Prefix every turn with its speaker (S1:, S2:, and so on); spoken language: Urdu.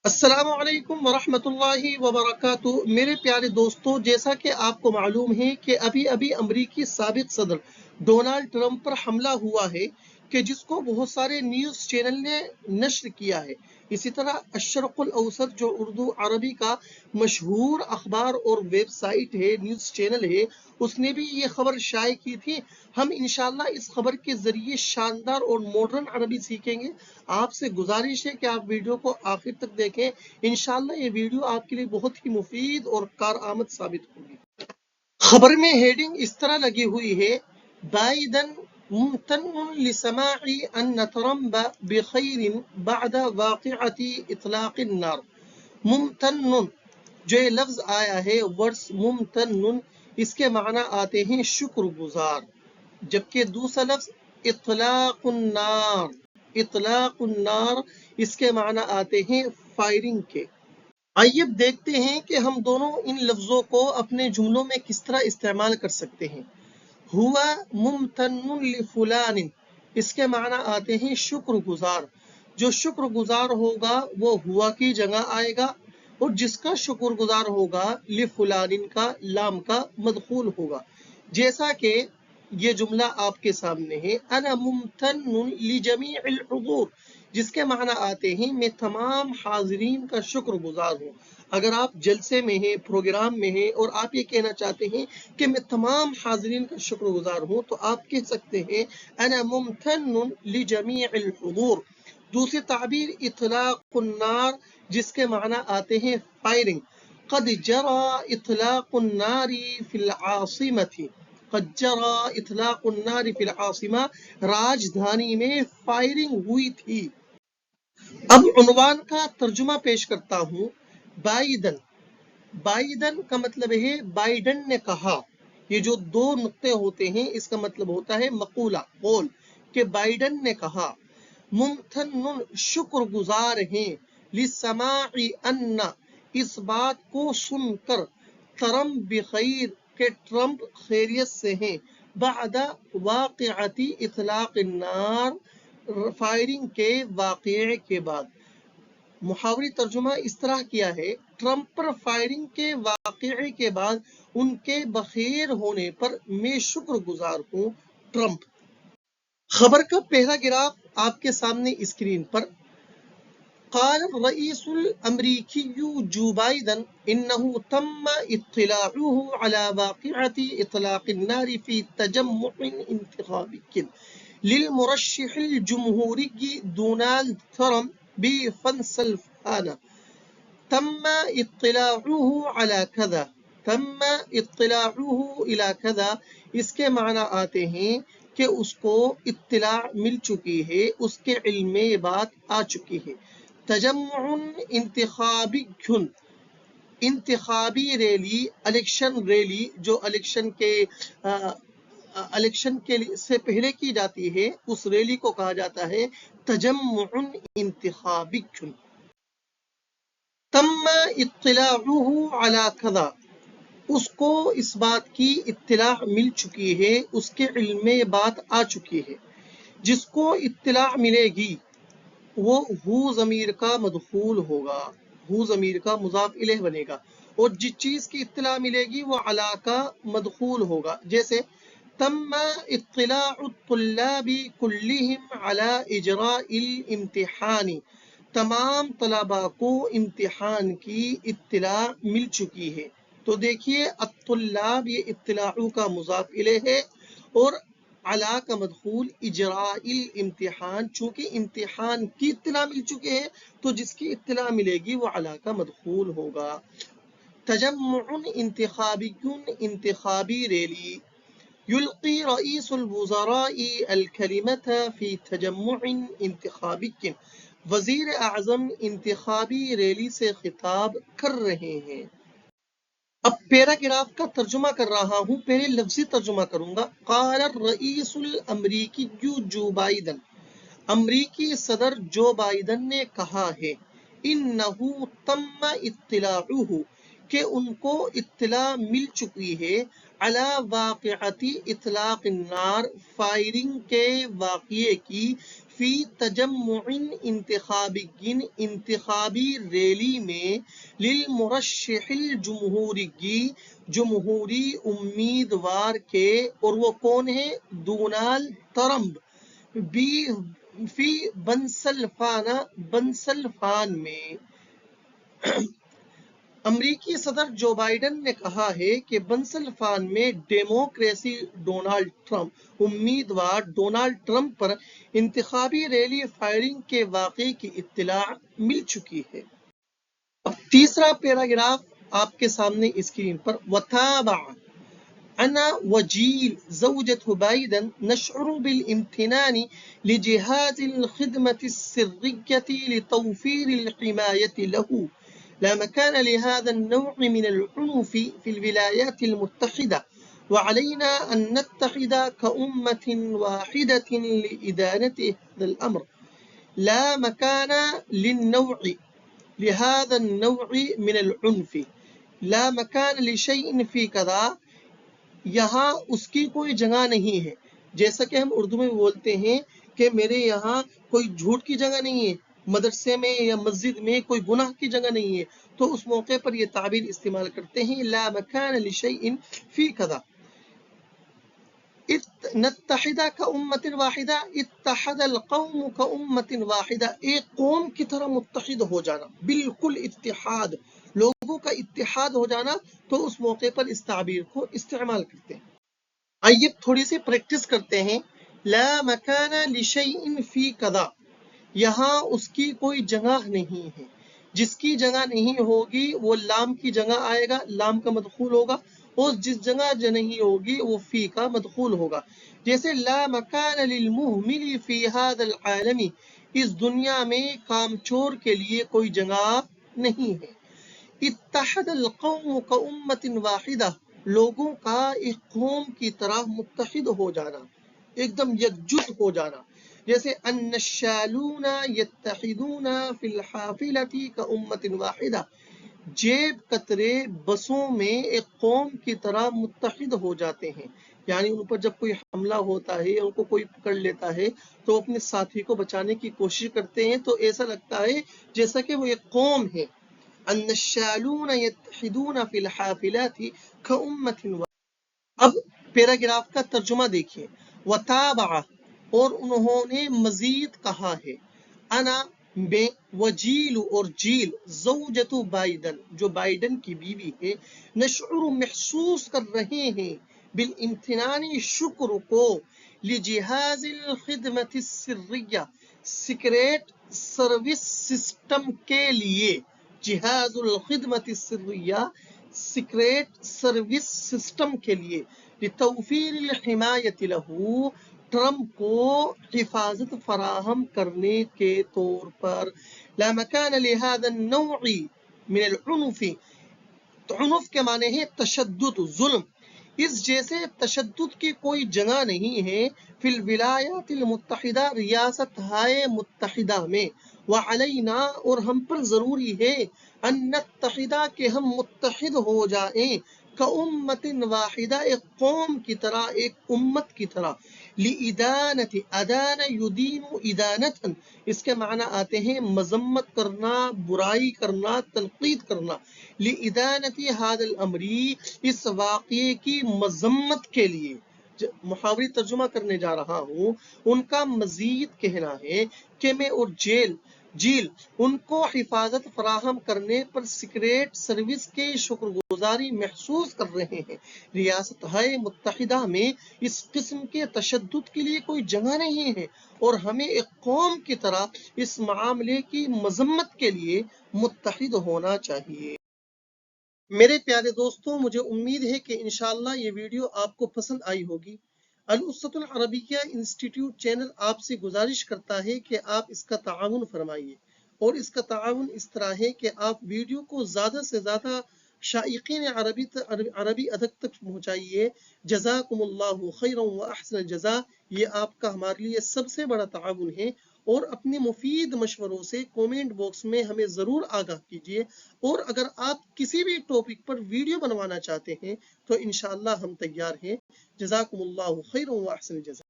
S1: السلام علیکم ورحمۃ اللہ وبرکاتہ میرے پیارے دوستو، جیسا کہ آپ کو معلوم ہے کہ ابھی امریکی سابق صدر ڈونالڈ ٹرمپ پر حملہ ہوا ہے کہ جس کو بہت سارے نیوز چینل نے نشر کیا ہے۔ اسی طرح الشرق الاوسط جو اردو عربی کا مشہور اخبار اور ویب سائٹ ہے، نیوز چینل ہے، اس نے بھی یہ خبر شائع کی تھی۔ ہم انشاءاللہ اس خبر کے ذریعے شاندار اور ماڈرن عربی سیکھیں گے۔ آپ سے گزارش ہے کہ آپ ویڈیو کو آخر تک دیکھیں۔ انشاءاللہ یہ ویڈیو آپ کے لیے بہت ہی مفید اور کارآمد ثابت ہوگی۔ خبر میں ہیڈنگ اس طرح لگی ہوئی ہے: بائیڈن ممتن لسماع ان ٹرمپ بخیر بعد واقعۃ اطلاق النار۔ ممتن، جو یہ لفظ آیا ہے ورڈز ممتن، اس کے معنی آتے ہیں شکر گزار، جبکہ دوسرا لفظ اطلاق النار، اطلاق النار، اس کے معنی آتے ہیں فائرنگ کے۔ آئیے اب دیکھتے ہیں کہ ہم دونوں ان لفظوں کو اپنے جملوں میں کس طرح استعمال کر سکتے ہیں۔ ہوا ممتن لفلان، اس کے معنی آتے ہیں شکر گزار۔ جو شکر گزار ہوگا وہ ہوا کی جگہ آئے گا، اور جس کا شکر گزار ہوگا لفلان کا لام کا مدخول ہوگا۔ جیسا کہ یہ جملہ آپ کے سامنے ہے: انا ممتن لجمیع الحضور، جس کے معنی آتے ہیں میں تمام حاضرین کا شکر گزار ہوں۔ اگر آپ جلسے میں ہیں، پروگرام میں ہیں، اور آپ یہ کہنا چاہتے ہیں کہ میں تمام حاضرین کا شکر گزار ہوں، تو آپ کہہ سکتے ہیں انا ممتن لجمیع الحضور۔ دوسری تعبیر اطلاق النار، جس کے معنی آتے ہیں فائرنگ۔ قد جرى اطلاق النار فی العاصمۃ، قد جرى اطلاق النار فی العاصمہ، راجدھانی میں فائرنگ ہوئی تھی۔ اب عنوان کا ترجمہ پیش کرتا ہوں۔ بائیڈن، بائیڈن کا مطلب ہے بائیڈن نے کہا۔ یہ جو دو نقطے ہوتے ہیں اس کا مطلب ہوتا ہے مقولہ، قول، کہ بائیڈن نے کہا۔ ممتن، شکر گزار ہیں، لسماع ان، اس بات کو سن کر، ٹرمپ بخیر، کہ ٹرمپ خیریت سے ہیں، بعد واقعۃ اطلاق النار، فائرنگ کے واقعے کے بعد۔ محاوری ترجمہ اس طرح کیا ہے: ٹرمپ پر فائرنگ کے واقعے کے بعد ان کے بخیر ہونے پر میں شکر گزار ہوں، ٹرمپ۔ خبر کا پہلا گراف آپ کے سامنے اسکرین پر۔ قال الرئيس الأمريكي جو بايدن إنه تم اطلاعه على واقعة إطلاق النار في تجمع انتخابي للمرشح الجمهوري دونالد ترامب بفنسلفانيا. تم اطلاعه على كذا، تم اطلاعه الى كذا، اس کے معنی آتے ہیں کہ اس کو اطلاع مل چکی ہے، اس کے علم میں یہ بات آ چکی ہے۔ تجمع انتخابی، انتخابی ریلی، الیکشن ریلی، جو الیکشن کے سے پہلے کی جاتی ہے، اس ریلی کو کہا جاتا ہے تجمع انتخابی۔ تم اطلاعه على كذا، اس کو اس بات کی اطلاع مل چکی ہے، اس کے علم میں یہ بات آ چکی ہے۔ جس کو اطلاع ملے گی وہ ہو ضمیر کا مدخول ہوگا، ہو ضمیر کا مضاف الیہ بنے گا، اور جس چیز کی اطلاع ملے گی وہ علی کا مدخول ہوگا۔ جیسے تم اطلاع الطلاب كلهم على اجراء الامتحان، تمام طلباء کو امتحان کی اطلاع مل چکی ہے۔ تو دیکھیے الطلاب یہ اطلاع کا مضاف الیہ ہے، اور علا کا مدخول اجراء الامتحان، چونکہ امتحان کی اطلاع مل چکے ہیں تو جس کی اطلاع ملے گی وہ علا کا مدخول ہوگا۔ تجمع انتخابی، انتخابی ریلی۔ یلقی رئیس الوزراء الکلمۃ فی تجمع انتخابی، وزیر اعظم انتخابی ریلی سے خطاب کر رہے ہیں۔ اب پیراگراف کا ترجمہ کر رہا ہوں، پہلے لفظی ترجمہ کروں گا۔ قال الرئیس الامریکی جو بائیڈن، امریکی صدر جو بائیڈن نے کہا ہے، انہ تم اطلاعہ، کہ ان کو اطلاع مل چکی ہے، علی واقعۃ اطلاق النار، فائرنگ کے واقعے کی، فی تجمع انتخابی انتخابی ریلی میں للمرشح الجمہوری جمہوری امیدوار کے، اور وہ کون ہے؟ ڈونالڈ ٹرمپ، فی بنسلفان میں۔ امریکی صدر جو بائیڈن نے کہا ہے کہ بنسلفان میں ڈیموکریسی امیدوار ڈونالڈ ٹرمپ پر انتخابی ریلی فائرنگ کے واقعے کی اطلاع مل چکی ہے۔ اب تیسرا پیراگراف آپ کے سامنے اسکرین پر، وتابع أنا وجيل زوجة بايدن نشعر بالامتنان لجهاز الخدمة السرية لتوفير الحماية له. لا مكان لهذا النوع من العنف في الولايات المتحدة، وعلينا أن نتحد كأمة واحدة لإدانة هذا الأمر. لا مكان لهذا النوع من العنف. لا مكان لشيء في كذا. یہاں اس کی کوئی جگہ نہیں ہے، جیسا کہ ہم اردو میں بولتے ہیں کہ میرے یہاں کوئی جھوٹ کی جگہ نہیں ہے، مدرسے میں یا مسجد میں کوئی گناہ کی جگہ نہیں ہے، تو اس موقع پر یہ تعبیر استعمال کرتے ہیں، لا مکان لشیء فی کذا. نتحد کامۃ واحدہ، اتحد القوم کامۃ واحدہ، ایک قوم کی طرح متحد ہو جانا، بالکل اتحاد، لوگوں کا اتحاد ہو جانا، تو اس موقع پر اس تعبیر کو استعمال کرتے ہیں۔ آئیے تھوڑی سی پریکٹس کرتے ہیں۔ لا مکان لشیء فی کذا، یہاں اس کی کوئی جگہ نہیں ہے، جس کی جگہ نہیں ہوگی وہ لام کی جگہ آئے گا، لام کا مدخول ہوگا، اور جس جگہ نہیں ہوگی وہ فی کا مدخول ہوگا۔ جیسے لا مکان للمہمل فی ھذا العالم، اس دنیا میں کام چور کے لیے کوئی جگہ نہیں ہے۔ اتحد القوم کامۃ واحدہ، لوگوں کا ایک قوم کی طرح متحد ہو جانا، ایک دم یکجٹ ہو جانا۔ جیسے النشالون یتحدون فی الحافلۃ کامۃ واحدہ، جیب کترے بسوں میں ایک قوم کی طرح متحد ہو جاتے ہیں، یعنی ان پر جب کوئی حملہ ہوتا ہے یا ان کو کوئی پکڑ لیتا ہے تو اپنے ساتھی کو بچانے کی کوشش کرتے ہیں، تو ایسا لگتا ہے جیسا کہ وہ ایک قوم ہے۔ النشالون یتحدون فی الحافلات کامۃ واحدہ۔ اب پیراگراف کا ترجمہ دیکھیے، وتابع، اور انہوں نے مزید کہا ہے، انا میں، وجیل اور جیل، زوجۃ بائیڈن جو بائیڈن کی بیوی ہے، نشعر محسوس کر رہے ہیں، بالامتنان شکر کو، لجہاز الخدمت السریہ سیکریٹ سروس سسٹم کے لیے، جہاز الخدمت السریہ سیکریٹ سروس سسٹم کے لیے، لتوفیر الحمایت لہو، ٹرمپ کو حفاظت فراہم کرنے کے طور پر۔ لا مکان لہذا النوع من العنف، عنف کے معنی ہے تشدد، ظلم، اس جیسے تشدد کی کوئی جگہ نہیں ہے، فی الولایات المتحدہ، ریاست ہائے متحدہ میں، وعلینا، اور ہم پر ضروری ہے، ان نتحدہ کہ ہم متحد ہو جائیں، کامۃ واحدہ، ایک قوم کی طرح، ایک امت کی طرح، لإدانت، ادان یدین ادانتا، اس کے معنی آتے ہیں مذمت کرنا، برائی کرنا، تنقید کرنا، لإدانت ھذا الامر، اس واقعے کی مذمت کے لیے۔ محاوری ترجمہ کرنے جا رہا ہوں، ان کا مزید کہنا ہے کہ میں اور جیل ان کو حفاظت فراہم کرنے پر سیکریٹ سروس کے شکر گزاری محسوس کر رہے ہیں۔ ریاست ہائے متحدہ میں اس قسم کے تشدد کے لیے کوئی جگہ نہیں ہے، اور ہمیں ایک قوم کی طرح اس معاملے کی مذمت کے لیے متحد ہونا چاہیے۔ میرے پیارے دوستوں، مجھے امید ہے کہ انشاءاللہ یہ ویڈیو آپ کو پسند آئی ہوگی۔ الاسوۃ العربیہ انسٹیٹیوٹ چینل آپ سے گزارش کرتا ہے کہ آپ اس کا تعاون فرمائیے، اور اس کا تعاون اس طرح ہے کہ آپ ویڈیو کو زیادہ سے زیادہ شائقین عربی ادب تک پہنچائیے۔ جزاکم اللہ خیرا و احسن الجزاء، یہ آپ کا ہمارے لیے سب سے بڑا تعاون ہے، اور اپنے مفید مشوروں سے کومنٹ باکس میں ہمیں ضرور آگاہ کیجیے، اور اگر آپ کسی بھی ٹاپک پر ویڈیو بنوانا چاہتے ہیں تو انشاءاللہ ہم تیار ہیں۔ جزاکم اللہ خیرا و احسن الجزاء۔